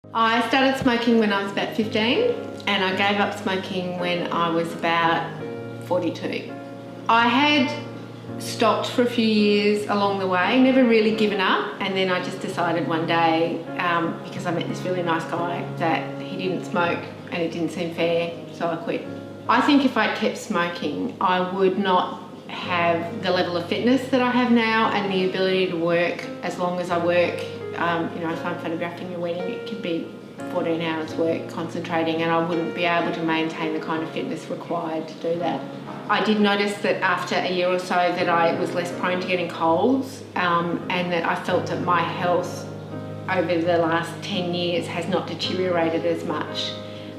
I started smoking when I was about 15 and I gave up smoking when I was about 42. I had stopped for a few years along the way, never really given up, and then I just decided one day, because I met this really nice guy, that he didn't smoke and it didn't seem fair, so I quit. I think if I'd kept smoking, I would not have the level of fitness that I have now and the ability to work as long as I work. If I'm photographing a wedding, it could be 14 hours work concentrating, and I wouldn't be able to maintain the kind of fitness required to do that. I did notice that after a year or so that I was less prone to getting colds, and that I felt that my health over the last 10 years has not deteriorated as much,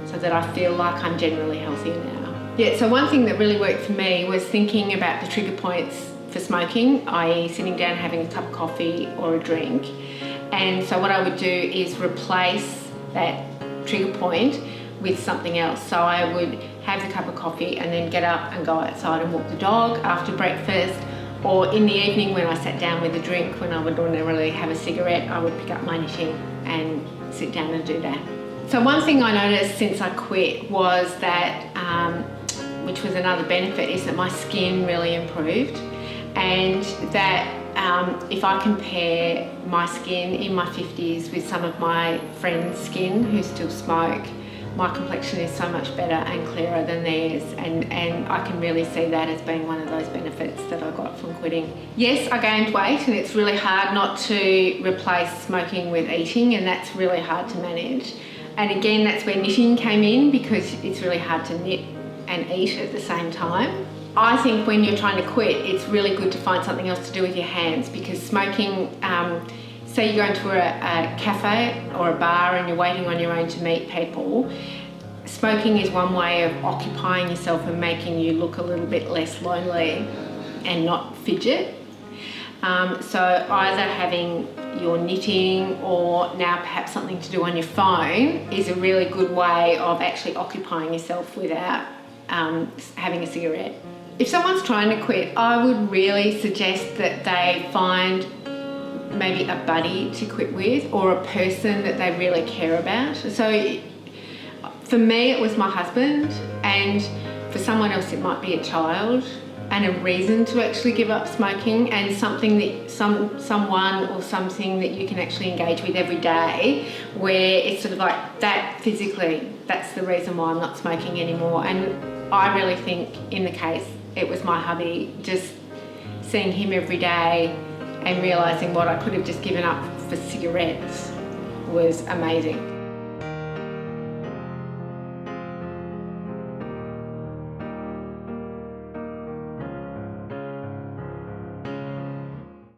so that I feel like I'm generally healthier now. Yeah, so one thing that really worked for me was thinking about the trigger points for smoking, i.e. sitting down having a cup of coffee or a drink. And so what I would do is replace that trigger point with something else. So I would have the cup of coffee and then get up and go outside and walk the dog after breakfast, or in the evening when I sat down with a drink, when I would ordinarily have a cigarette, I would pick up my knitting and sit down and do that. So one thing I noticed since I quit was that, which was another benefit, is that my skin really improved, and that if I compare my skin in my 50s with some of my friends' skin who still smoke, my complexion is so much better and clearer than theirs, and I can really see that as being one of those benefits that I got from quitting. Yes, I gained weight, and it's really hard not to replace smoking with eating, and that's really hard to manage. And again, that's where knitting came in, because it's really hard to knit and eat at the same time. I think when you're trying to quit, it's really good to find something else to do with your hands, because smoking, say you go into a cafe or a bar and you're waiting on your own to meet people, smoking is one way of occupying yourself and making you look a little bit less lonely and not fidget. So either having your knitting or now perhaps something to do on your phone is a really good way of actually occupying yourself without having a cigarette. If someone's trying to quit, I would really suggest that they find maybe a buddy to quit with, or a person that they really care about. So for me, it was my husband, and for someone else it might be a child, and a reason to actually give up smoking, and something that someone or something that you can actually engage with every day, where it's sort of like that physically, that's the reason why I'm not smoking anymore. And I really think in the case, it was my hubby. Just seeing him every day and realising what I could have just given up for cigarettes was amazing.